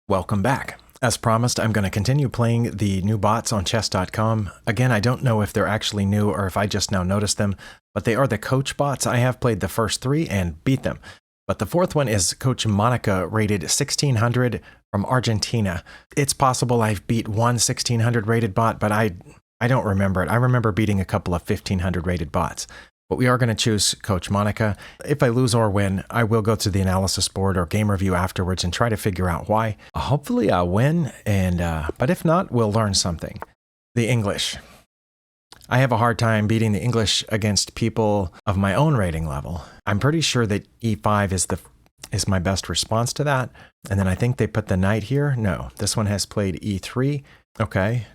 Welcome back. As promised, I'm going to continue playing the new bots on chess.com. Again, I don't know if they're actually new or if I just now noticed them, but they are the coach bots. I have played the first three and beat them. But the fourth one is Coach Monica, rated 1600 from Argentina. It's possible I've beat one 1600 rated bot, but I don't remember it. I remember beating a couple of 1500 rated bots. But we are going to choose Coach Monica. If I lose or win, I will go to the analysis board or game review afterwards and try to figure out why. Hopefully I'll win, but if not, we'll learn something. The English. I have a hard time beating the English against people of my own rating level. I'm pretty sure that E5 is my best response to that. And then I think they put the knight here. No, this one has played E3. Okay,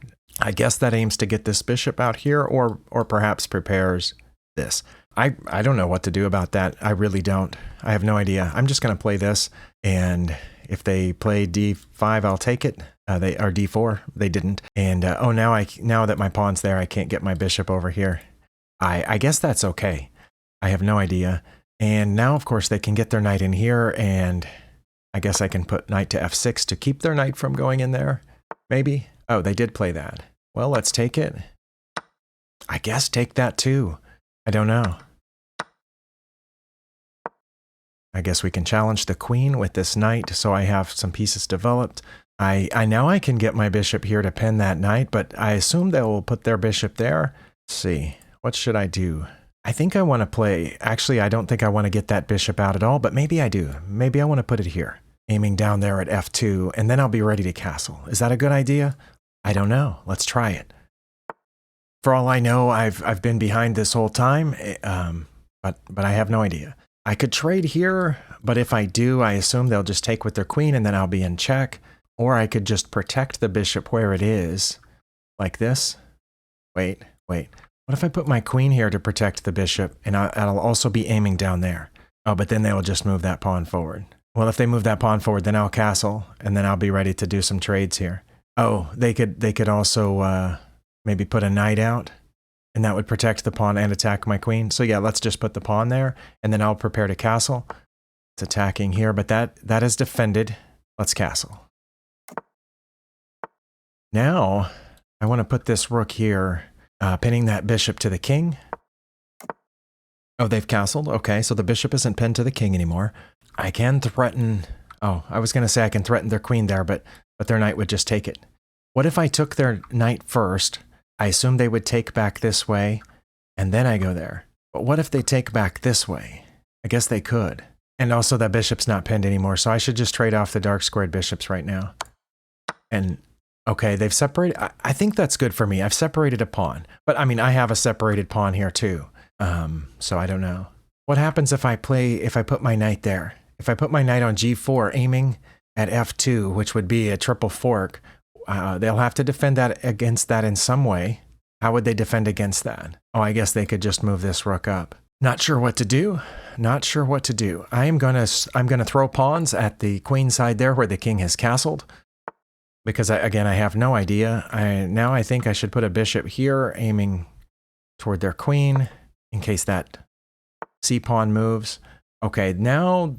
I guess that aims to get this bishop out here or perhaps prepares this. I don't know what to do about that. I really don't. I have no idea. I'm just going to play this, and if they play D5, I'll take it. They are D4. They didn't. And oh, now that my pawn's there, I can't get my bishop over here. I guess that's okay. I have no idea. And now, of course, they can get their knight in here, and I guess I can put knight to F6 to keep their knight from going in there. Maybe. Oh, they did play that. Well, let's take it. I guess take that too. I don't know. I guess we can challenge the queen with this knight, so I have some pieces developed. I know I can get my bishop here to pin that knight, but I assume they will put their bishop there. Let's see, what should I do? I think I want to play, actually I don't think I want to get that bishop out at all, but maybe I do. Maybe I want to put it here, aiming down there at F2, and then I'll be ready to castle. Is that a good idea? I don't know. Let's try it. For all I know, I've been behind this whole time, but I have no idea. I could trade here, but if I do, I assume they'll just take with their queen and then I'll be in check. Or I could just protect the bishop where it is, like this. Wait. What if I put my queen here to protect the bishop, and I'll also be aiming down there? Oh, but then they'll just move that pawn forward. Well, if they move that pawn forward, then I'll castle, and then I'll be ready to do some trades here. Oh, they could also maybe put a knight out, and that would protect the pawn and attack my queen. So yeah, let's just put the pawn there, and then I'll prepare to castle. It's attacking here, but that is defended. Let's castle. Now, I want to put this rook here, pinning that bishop to the king. Oh, they've castled. Okay, so the bishop isn't pinned to the king anymore. I can threaten... Oh, I was going to say I can threaten their queen there, but their knight would just take it. What if I took their knight first? I assume they would take back this way, and then I go there. But what if they take back this way? I guess they could. And also that bishop's not pinned anymore, so I should just trade off the dark squared bishops right now. And... okay, they've separated. I think that's good for me. I've separated a pawn. But I mean, I have a separated pawn here too. So I don't know. What happens if I put my knight there? If I put my knight on G4, aiming at F2, which would be a triple fork, they'll have to defend that against that in some way. How would they defend against that? Oh, I guess they could just move this rook up. Not sure what to do. Not sure what to do. I'm gonna throw pawns at the queen side there where the king has castled. Because, again, I have no idea. Now I think I should put a bishop here, aiming toward their queen, in case that c-pawn moves. Okay, now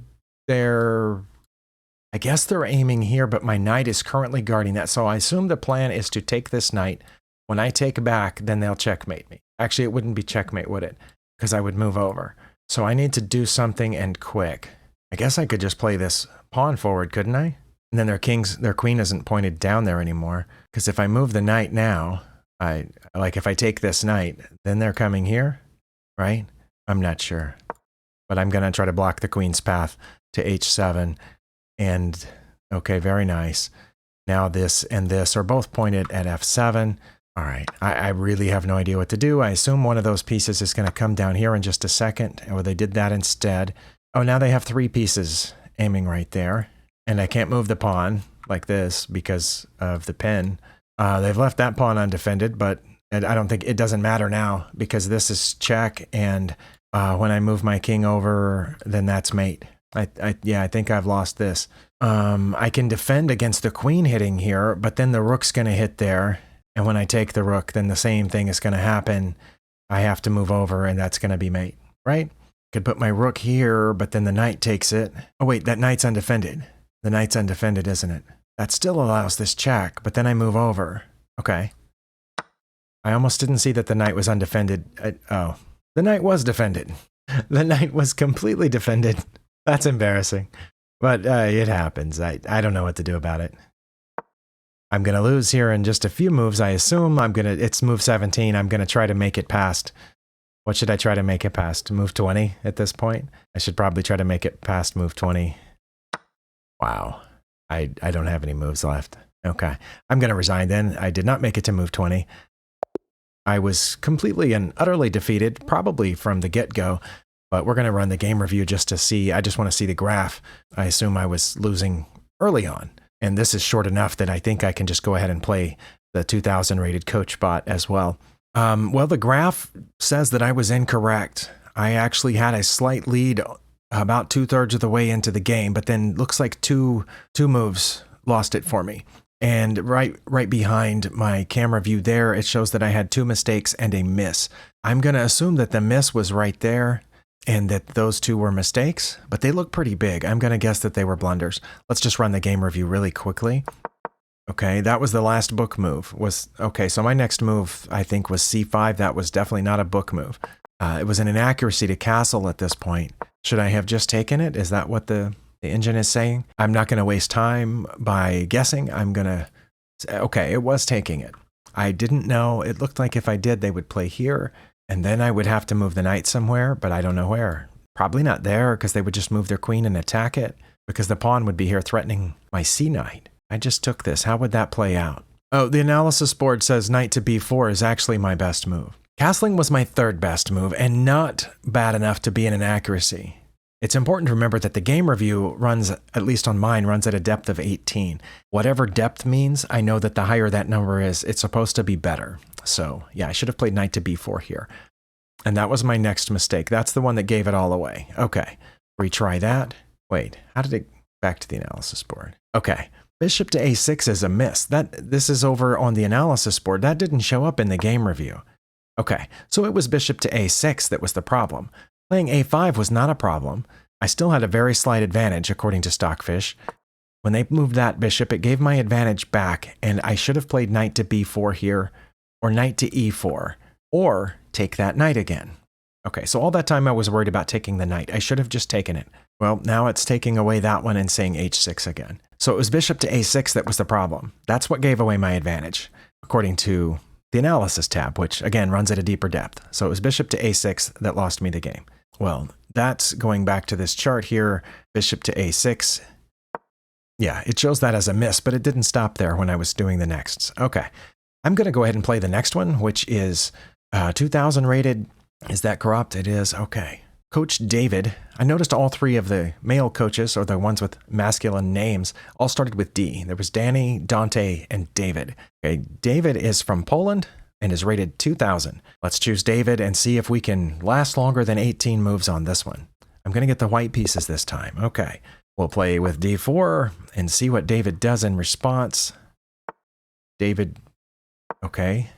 I guess they're aiming here, but my knight is currently guarding that. So I assume the plan is to take this knight. When I take back, then they'll checkmate me. Actually, it wouldn't be checkmate, would it? Because I would move over. So I need to do something, and quick. I guess I could just play this pawn forward, couldn't I? And then their queen isn't pointed down there anymore. Because if I move the knight now, if I take this knight, then they're coming here, right? I'm not sure. But I'm going to try to block the queen's path to H7. And, okay, very nice. Now this and this are both pointed at F7. All right, I really have no idea what to do. I assume one of those pieces is going to come down here in just a second. Oh, they did that instead. Oh, now they have three pieces aiming right there. And I can't move the pawn like this because of the pin. They've left that pawn undefended, but I don't think it doesn't matter now because this is check. And when I move my king over, then that's mate. I think I've lost this. I can defend against the queen hitting here, but then the rook's going to hit there. And when I take the rook, then the same thing is going to happen. I have to move over, and that's going to be mate, right? Could put my rook here, but then the knight takes it. Oh, wait, that knight's undefended. The knight's undefended, isn't it? That still allows this check, but then I move over. Okay. I almost didn't see that the knight was undefended. Oh, the knight was defended. The knight was completely defended. That's embarrassing. But it happens. I don't know what to do about it. I'm going to lose here in just a few moves, I assume. It's move 17. I'm going to try to make it past. What should I try to make it past? Move 20 at this point? I should probably try to make it past move 20. Wow. I don't have any moves left. Okay. I'm going to resign then. I did not make it to move 20. I was completely and utterly defeated, probably from the get-go, but we're going to run the game review just to see. I just want to see the graph. I assume I was losing early on, and this is short enough that I think I can just go ahead and play the 2000 rated coach bot as well. Well, the graph says that I was incorrect. I actually had a slight lead about 2/3 of the way into the game, but then looks like two moves lost it for me. And right behind my camera view there, it shows that I had 2 mistakes and a miss. I'm going to assume that the miss was right there and that those 2 were mistakes, but they look pretty big. I'm going to guess that they were blunders. Let's just run the game review really quickly. Okay, that was the last book move. Okay, so my next move, I think, was c5. That was definitely not a book move. It was an inaccuracy to castle at this point. Should I have just taken it? Is that what the engine is saying? I'm not going to waste time by guessing. I'm going to... Okay, it was taking it. I didn't know. It looked like if I did, they would play here, and then I would have to move the knight somewhere, but I don't know where. Probably not there, because they would just move their queen and attack it, because the pawn would be here threatening my c-knight. I just took this. How would that play out? Oh, the analysis board says knight to b4 is actually my best move. Castling was my 3rd best move, and not bad enough to be an inaccuracy. It's important to remember that the game review runs, at least on mine, runs at a depth of 18. Whatever depth means, I know that the higher that number is, it's supposed to be better. So yeah, I should have played knight to b4 here. And that was my next mistake. That's the one that gave it all away. Okay, retry that. Wait, how did it... Back to the analysis board. Okay, bishop to a6 is a miss. This is over on the analysis board. That didn't show up in the game review. Okay, so it was bishop to a6 that was the problem. Playing a5 was not a problem. I still had a very slight advantage, according to Stockfish. When they moved that bishop, it gave my advantage back, and I should have played knight to b4 here, or knight to e4, or take that knight again. Okay, so all that time I was worried about taking the knight. I should have just taken it. Well, now it's taking away that one and saying h6 again. So it was bishop to a6 that was the problem. That's what gave away my advantage, according to the analysis tab, which again runs at a deeper depth. So it was bishop to a6 that lost me the game. Well, that's going back to this chart here, bishop to a6. Yeah, it shows that as a miss, but it didn't stop there when I was doing the nexts. Okay, I'm going to go ahead and play the next one, which is 2000 rated. Is that corrupt? It is. Okay. Coach David. I noticed all 3 of the male coaches, or the ones with masculine names, all started with D. There was Danny, Dante, and David. Okay, David is from Poland and is rated 2000. Let's choose David and see if we can last longer than 18 moves on this one. I'm going to get the white pieces this time. Okay, we'll play with D4 and see what David does in response. David, okay.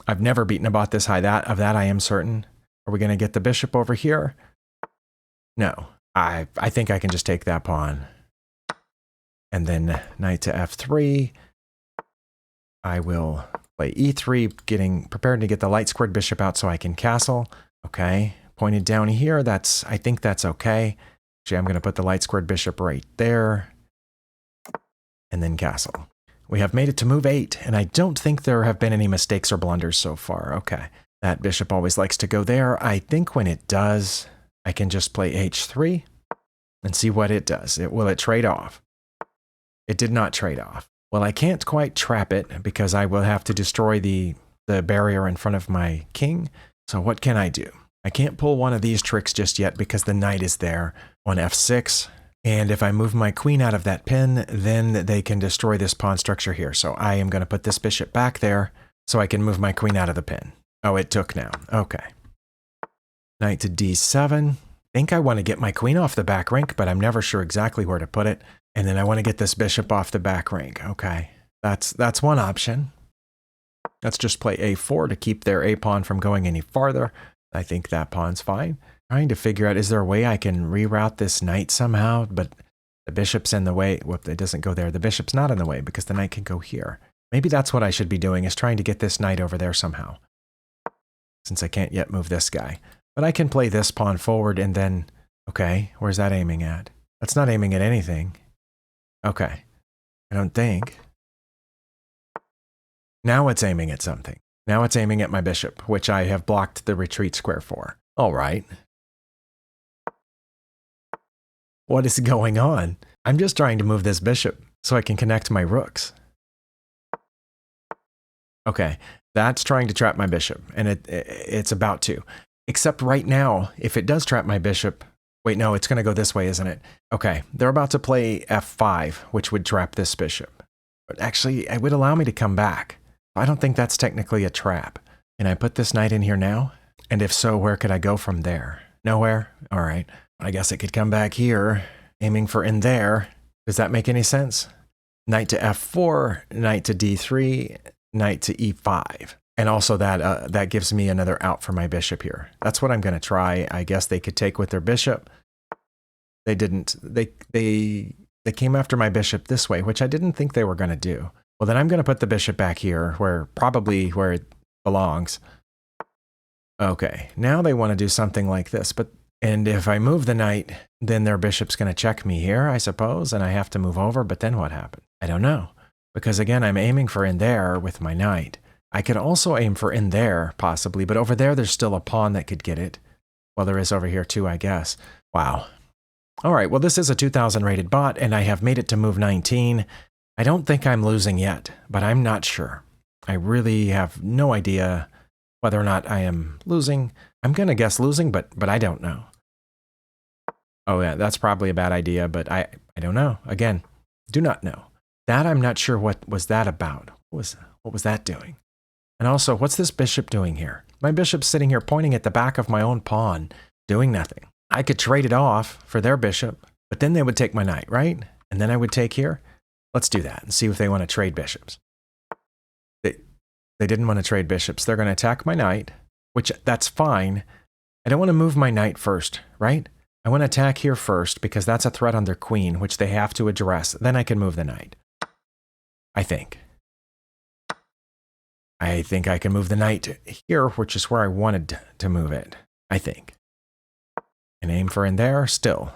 I've never beaten a bot this high. Of that I am certain. Are we going to get the bishop over here? No. I think I can just take that pawn. And then knight to f3. I will play e3, getting prepared to get the light squared bishop out so I can castle. Okay, pointed down here. I think that's okay. Actually, I'm going to put the light squared bishop right there. And then castle. We have made it to move 8, and I don't think there have been any mistakes or blunders so far. Okay, that bishop always likes to go there. I think when it does, I can just play h3 and see what it does. Will it trade off? It did not trade off. Well, I can't quite trap it because I will have to destroy the barrier in front of my king. So what can I do? I can't pull one of these tricks just yet because the knight is there on f6. And if I move my queen out of that pin, then they can destroy this pawn structure here. So I am going to put this bishop back there so I can move my queen out of the pin. Oh, it took now. Okay. Knight to d7. I think I want to get my queen off the back rank, but I'm never sure exactly where to put it. And then I want to get this bishop off the back rank. Okay, that's one option. Let's just play a4 to keep their a pawn from going any farther. I think that pawn's fine. Trying to figure out, is there a way I can reroute this knight somehow? But The bishop's in the way. Whoop, it doesn't go there. The bishop's not in the way because the knight can go here. Maybe that's what I should be doing, is trying to get this knight over there somehow. Since I can't yet move this guy. But I can play this pawn forward and then... Okay, where's that aiming at? That's not aiming at anything. Okay. I don't think. Now it's aiming at something. Now it's aiming at my bishop, which I have blocked the retreat square for. All right. What is going on? I'm just trying to move this bishop so I can connect my rooks. Okay, that's trying to trap my bishop, and it's about to. Except right now, if it does trap my bishop... Wait, no, it's going to go this way, isn't it? Okay, they're about to play f5, which would trap this bishop. But actually, it would allow me to come back. I don't think that's technically a trap. Can I put this knight in here now? And if so, where could I go from there? Nowhere? All right. I guess I could come back here, aiming for in there. Does that make any sense? Knight to f4, knight to d3, knight to e5. And also that gives me another out for my bishop here. That's what I'm going to try. I guess they could take with their bishop. They didn't. They came after my bishop this way, which I didn't think they were going to do. Well, then I'm going to put the bishop back here, probably where it belongs. Okay, now they want to do something like this. And if I move the knight, then their bishop's going to check me here, I suppose, and I have to move over. But then what happened? I don't know. Because again, I'm aiming for in there with my knight. I could also aim for in there, possibly, but over there, there's still a pawn that could get it. Well, there is over here too, I guess. Wow. All right, well, this is a 2000 rated bot, and I have made it to move 19. I don't think I'm losing yet, but I'm not sure. I really have no idea whether or not I am losing. I'm going to guess losing, but I don't know. Oh, yeah, that's probably a bad idea, but I don't know. Again, do not know. That I'm not sure what was that about. What was that doing? And also, what's this bishop doing here? My bishop's sitting here pointing at the back of my own pawn, doing nothing. I could trade it off for their bishop, but then they would take my knight, right? And then I would take here. Let's do that and see if they want to trade bishops. They didn't want to trade bishops. They're going to attack my knight, which that's fine. I don't want to move my knight first, right? I want to attack here first because that's a threat on their queen, which they have to address. Then I can move the knight. I think I can move the knight here, which is where I wanted to move it, I think. And aim for in there still.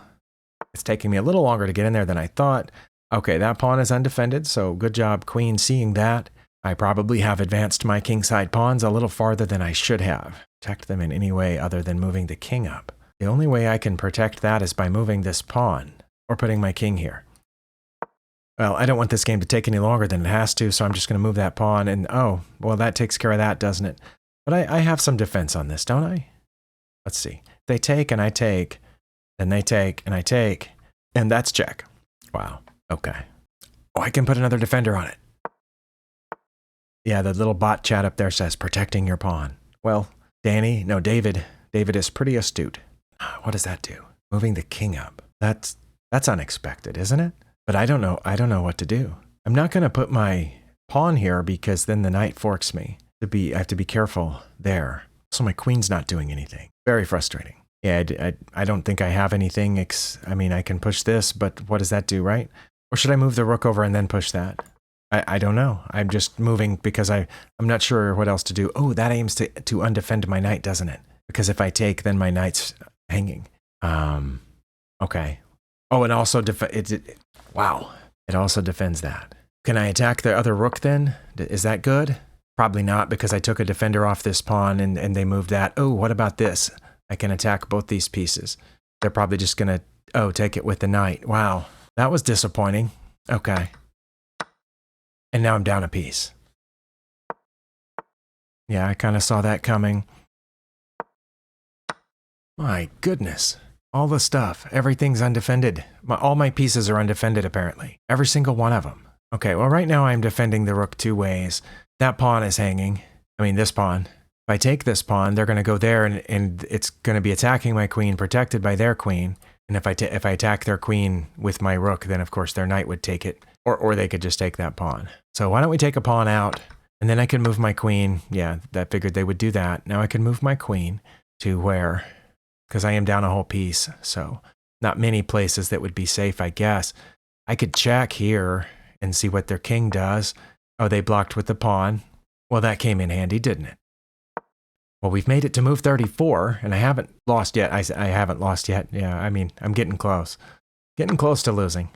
It's taking me a little longer to get in there than I thought. Okay, that pawn is undefended, so good job, queen, seeing that. I probably have advanced my kingside pawns a little farther than I should have. Protect them in any way other than moving the king up. The only way I can protect that is by moving this pawn, or putting my king here. Well, I don't want this game to take any longer than it has to, so I'm just going to move that pawn, and oh, well, that takes care of that, doesn't it? But I have some defense on this, don't I? Let's see. They take, and I take, then they take, and I take, and that's check. Wow, okay. Oh, I can put another defender on it. Yeah, the little bot chat up there says, protecting your pawn. Well, David is pretty astute. What does that do? Moving the king up. That's unexpected, isn't it? But I don't know what to do. I'm not going to put my pawn here because then the knight forks me. I have to be careful there. So my queen's not doing anything. Very frustrating. Yeah, I don't think I have anything. I mean, I can push this, but what does that do, right? Or should I move the rook over and then push that? I don't know. I'm just moving because I'm not sure what else to do. Oh, that aims to undefend my knight, doesn't it? Because if I take, then my knight's hanging. Okay. Oh, and also wow. It also defends that. Can I attack the other rook then? Is that good? Probably not, because I took a defender off this pawn and they moved that. Oh, what about this? I can attack both these pieces. They're probably just going to, take it with the knight. Wow. That was disappointing. Okay. And now I'm down a piece. Yeah, I kind of saw that coming. My goodness. All the stuff. Everything's undefended. All my pieces are undefended, apparently. Every single one of them. Okay, well, right now I'm defending the rook two ways. That pawn is hanging. I mean, this pawn. If I take this pawn, they're going to go there, and it's going to be attacking my queen, protected by their queen. And if I attack their queen with my rook, then, of course, their knight would take it. Or they could just take that pawn. So why don't we take a pawn out, and then I can move my queen. Yeah, I figured they would do that. Now I can move my queen to where... Because I am down a whole piece, so not many places that would be safe, I guess. I could check here and see what their king does. Oh, they blocked with the pawn. Well, that came in handy, didn't it? Well, we've made it to move 34, and I haven't lost yet. I haven't lost yet. Yeah, I mean, I'm getting close. Getting close to losing.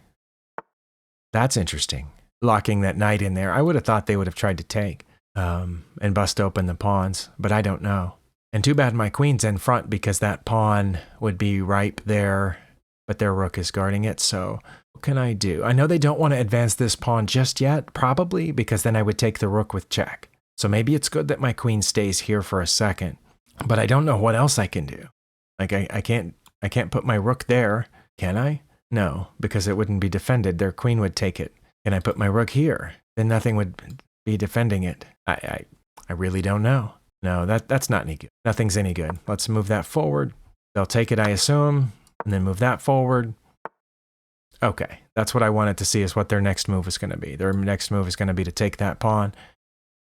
That's interesting. Locking that knight in there. I would have thought they would have tried to take and bust open the pawns, but I don't know. And too bad my queen's in front because that pawn would be ripe there, but their rook is guarding it, so what can I do? I know they don't want to advance this pawn just yet, probably, because then I would take the rook with check. So maybe it's good that my queen stays here for a second, but I don't know what else I can do. Like I can't put my rook there, can I? No, because it wouldn't be defended. Their queen would take it. Can I put my rook here? Then nothing would be defending it. I really don't know. No, that's not any good. Nothing's any good. Let's move that forward. They'll take it, I assume, and then move that forward. Okay, that's what I wanted to see is what their next move is going to be. Their next move is going to be to take that pawn.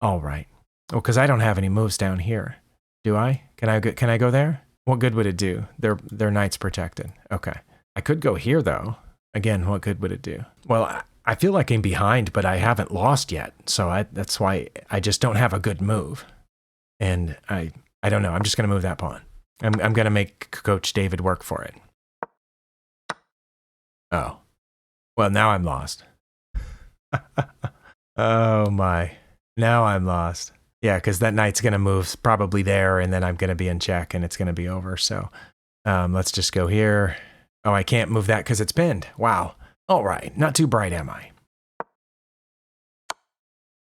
All right. Well, because I don't have any moves down here. Do I? Can I go there? What good would it do? Their knight's protected. Okay. I could go here, though. Again, what good would it do? Well, I feel like I'm behind, but I haven't lost yet. So that's why I just don't have a good move. And I don't know. I'm just going to move that pawn. I'm going to make Coach David work for it. Oh. Well, now I'm lost. Oh, my. Now I'm lost. Yeah, because that knight's going to move probably there, and then I'm going to be in check, and it's going to be over. So let's just go here. Oh, I can't move that because it's pinned. Wow. All right. Not too bright, am I?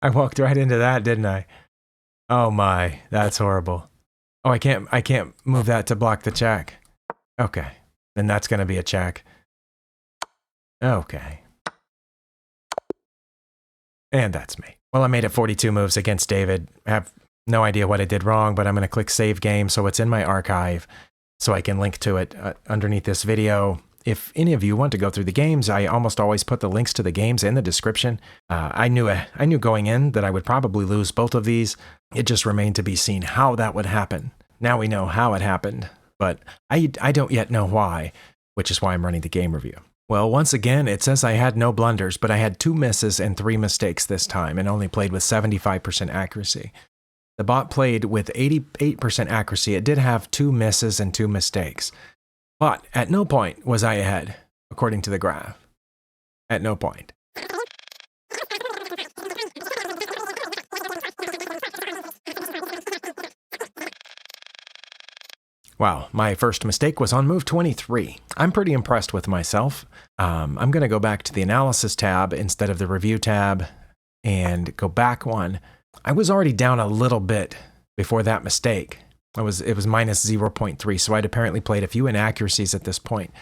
I walked right into that, didn't I? Oh, my. That's horrible. Oh, I can't move that to block the check. Okay. Then that's going to be a check. Okay. And that's me. Well, I made it 42 moves against David. I have no idea what I did wrong, but I'm going to click Save Game so it's in my archive so I can link to it underneath this video. If any of you want to go through the games, I almost always put the links to the games in the description. I knew going in that I would probably lose both of these. It just remained to be seen how that would happen. Now we know how it happened, but I don't yet know why, which is why I'm running the game review. Well, once again, it says I had no blunders, but I had 2 misses and 3 mistakes this time and only played with 75% accuracy. The bot played with 88% accuracy. It did have 2 misses and 2 mistakes. But at no point was I ahead, according to the graph. At no point. Wow, my first mistake was on move 23. I'm pretty impressed with myself. I'm going to go back to the analysis tab instead of the review tab and go back one. I was already down a little bit before that mistake. It was minus 0.3, so I'd apparently played a few inaccuracies at this point.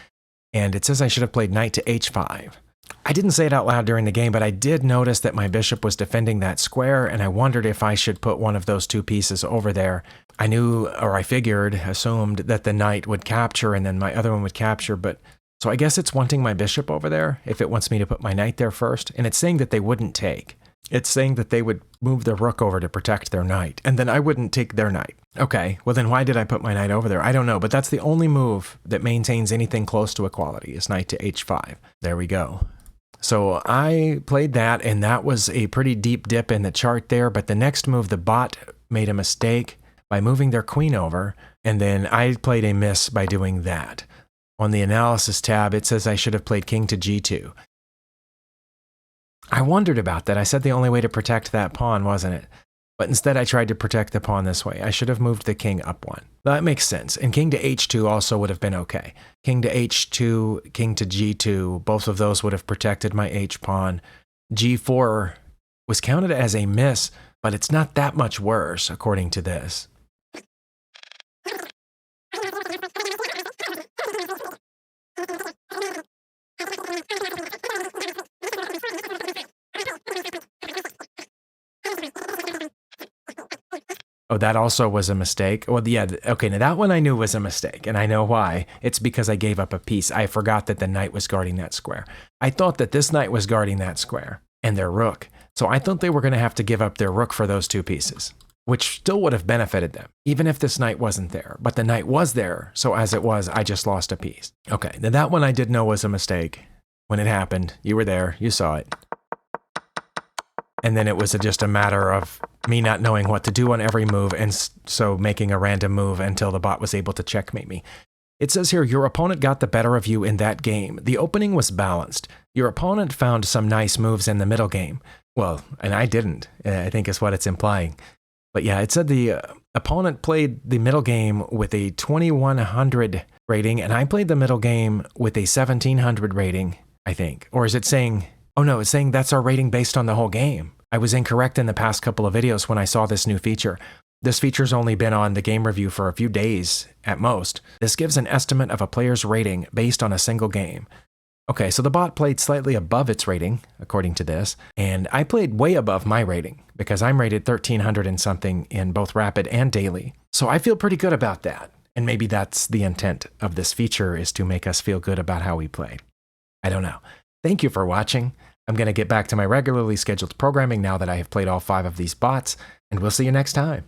And it says I should have played knight to h5. I didn't say it out loud during the game, but I did notice that my bishop was defending that square, and I wondered if I should put one of those 2 pieces over there. I knew, or I assumed that the knight would capture and then my other one would capture, but so I guess it's wanting my bishop over there if it wants me to put my knight there first, and it's saying that they wouldn't take. It's saying that they would move their rook over to protect their knight, and then I wouldn't take their knight. Okay, well then why did I put my knight over there? I don't know, but that's the only move that maintains anything close to equality, is knight to h5. There we go. So I played that, and that was a pretty deep dip in the chart there, but the next move, the bot made a mistake by moving their queen over, and then I played a miss by doing that. On the analysis tab, it says I should have played king to g2. I wondered about that. I said the only way to protect that pawn, wasn't it? But instead I tried to protect the pawn this way. I should have moved the king up 1. That makes sense. And king to h2 also would have been okay. King to h2, king to g2, both of those would have protected my h-pawn. g4 was counted as a miss, but it's not that much worse, according to this. Oh, that also was a mistake? Well, yeah, okay, now that one I knew was a mistake, and I know why. It's because I gave up a piece. I forgot that the knight was guarding that square. I thought that this knight was guarding that square, and their rook. So I thought they were going to have to give up their rook for those 2 pieces. which still would have benefited them, even if this knight wasn't there. But the knight was there, so as it was, I just lost a piece. Okay, now that one I did know was a mistake. When it happened, you were there, you saw it. And then it was just a matter of me not knowing what to do on every move, and so making a random move until the bot was able to checkmate me. It says here, your opponent got the better of you in that game. The opening was balanced. Your opponent found some nice moves in the middle game. Well, and I didn't, I think is what it's implying. But yeah, it said the opponent played the middle game with a 2100 rating, and I played the middle game with a 1700 rating, I think. Or is it saying, oh no, it's saying that's our rating based on the whole game. I was incorrect in the past couple of videos when I saw this new feature. This feature's only been on the game review for a few days at most. This gives an estimate of a player's rating based on a single game. Okay, so the bot played slightly above its rating, according to this, and I played way above my rating because I'm rated 1300 and something in both rapid and daily. So I feel pretty good about that. And maybe that's the intent of this feature, is to make us feel good about how we play. I don't know. Thank you for watching. I'm going to get back to my regularly scheduled programming now that I have played all 5 of these bots, and we'll see you next time.